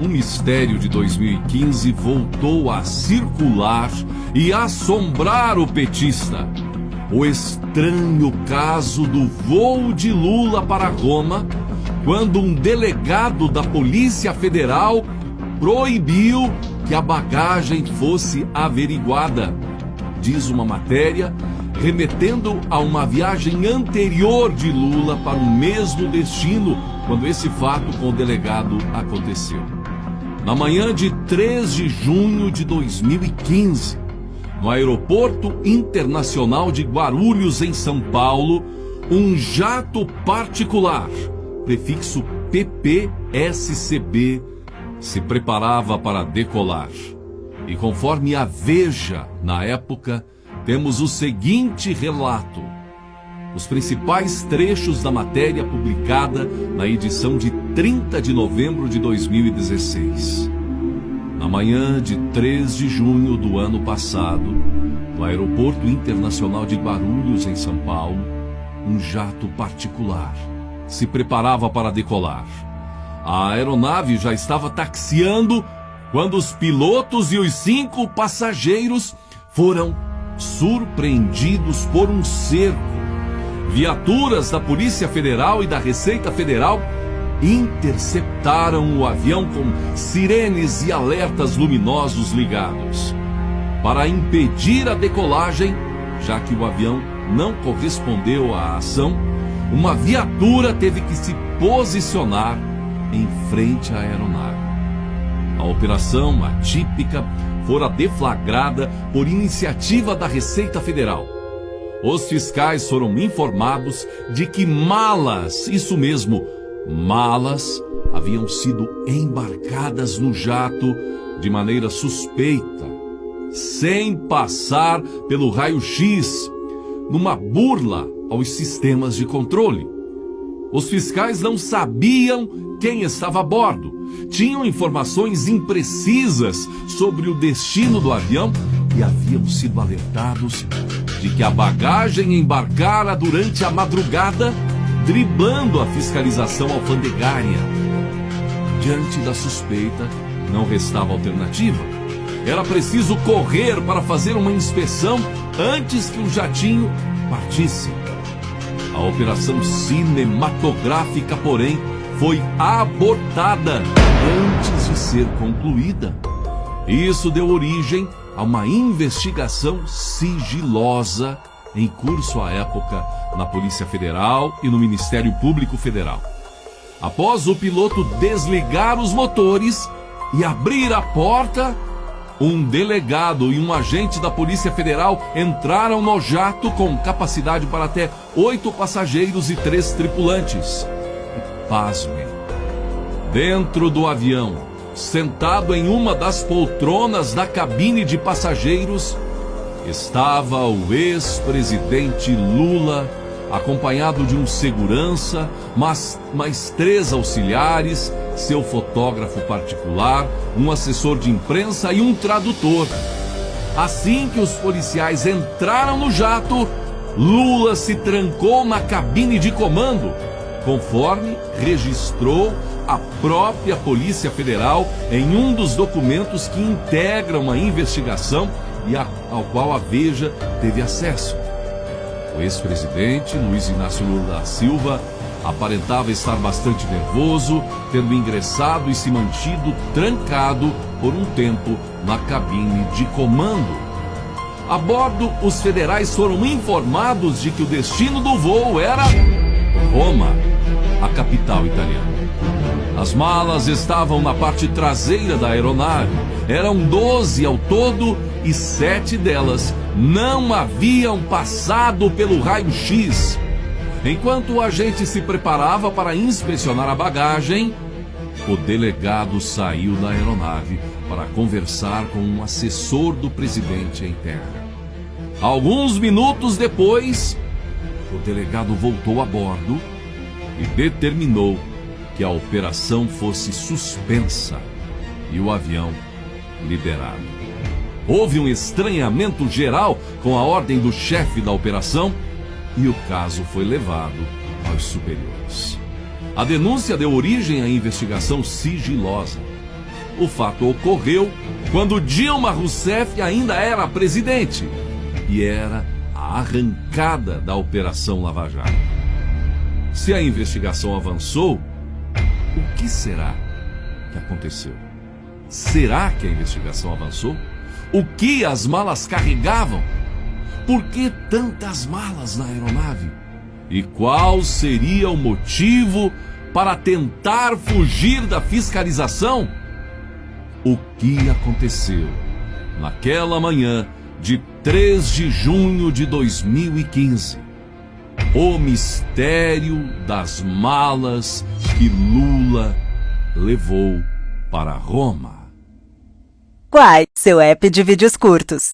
um mistério de 2015 voltou a circular e assombrar o petista. O estranho caso do voo de Lula para Roma, quando um delegado da Polícia Federal proibiu que a bagagem fosse averiguada. Diz uma matéria remetendo a uma viagem anterior de Lula para o mesmo destino, quando esse fato com o delegado aconteceu. Na manhã de 3 de junho de 2015, no Aeroporto Internacional de Guarulhos, em São Paulo, um jato particular, prefixo PPSCB, se preparava para decolar. E conforme a Veja, na época, temos o seguinte relato. Os principais trechos da matéria publicada na edição de 30 de novembro de 2016. Na manhã de 3 de junho do ano passado, no Aeroporto Internacional de Guarulhos, em São Paulo, um jato particular se preparava para decolar. A aeronave já estava taxiando quando os pilotos e os 5 passageiros foram surpreendidos por um cerco. Viaturas da Polícia Federal e da Receita Federal interceptaram o avião com sirenes e alertas luminosos ligados. Para impedir a decolagem, já que o avião não correspondeu à ação, uma viatura teve que se posicionar em frente à aeronave. A operação atípica fora deflagrada por iniciativa da Receita Federal. Os fiscais foram informados de que malas, isso mesmo, malas, haviam sido embarcadas no jato de maneira suspeita, sem passar pelo raio-x, numa burla aos sistemas de controle. Os fiscais não sabiam quem estava a bordo, tinham informações imprecisas sobre o destino do avião e haviam sido alertados de que a bagagem embarcara durante a madrugada, driblando a fiscalização alfandegária. Diante da suspeita, não restava alternativa. Era preciso correr para fazer uma inspeção antes que o jatinho partisse. A operação cinematográfica, porém, foi abortada antes de ser concluída. Isso deu origem a uma investigação sigilosa em curso à época na Polícia Federal e no Ministério Público Federal. Após o piloto desligar os motores e abrir a porta, um delegado e um agente da Polícia Federal entraram no jato com capacidade para até 8 passageiros e 3 tripulantes. E pasmem, dentro do avião, sentado em uma das poltronas da cabine de passageiros, estava o ex-presidente Lula, acompanhado de um segurança, mais 3 auxiliares, seu fotógrafo particular, um assessor de imprensa e um tradutor. Assim que os policiais entraram no jato, Lula se trancou na cabine de comando, conforme registrou a própria Polícia Federal em um dos documentos que integram a investigação e ao qual a Veja teve acesso. O ex-presidente Luiz Inácio Lula da Silva aparentava estar bastante nervoso, tendo ingressado e se mantido trancado por um tempo na cabine de comando. A bordo, os federais foram informados de que o destino do voo era Roma, a capital italiana. As malas estavam na parte traseira da aeronave. Eram 12 ao todo e 7 delas não haviam passado pelo raio-x. Enquanto o agente se preparava para inspecionar a bagagem, o delegado saiu da aeronave para conversar com um assessor do presidente em terra. Alguns minutos depois, o delegado voltou a bordo e determinou que a operação fosse suspensa e o avião liberado. Houve um estranhamento geral com a ordem do chefe da operação e o caso foi levado aos superiores. A denúncia deu origem à investigação sigilosa. O fato ocorreu quando Dilma Rousseff ainda era presidente e era a arrancada da Operação Lava Jato. Se a investigação avançou, o que será que aconteceu? Será que a investigação avançou? O que as malas carregavam? Por que tantas malas na aeronave? E qual seria o motivo para tentar fugir da fiscalização? O que aconteceu naquela manhã de 3 de junho de 2015? O mistério das malas que Lula levou para Roma. Quai, seu app de vídeos curtos.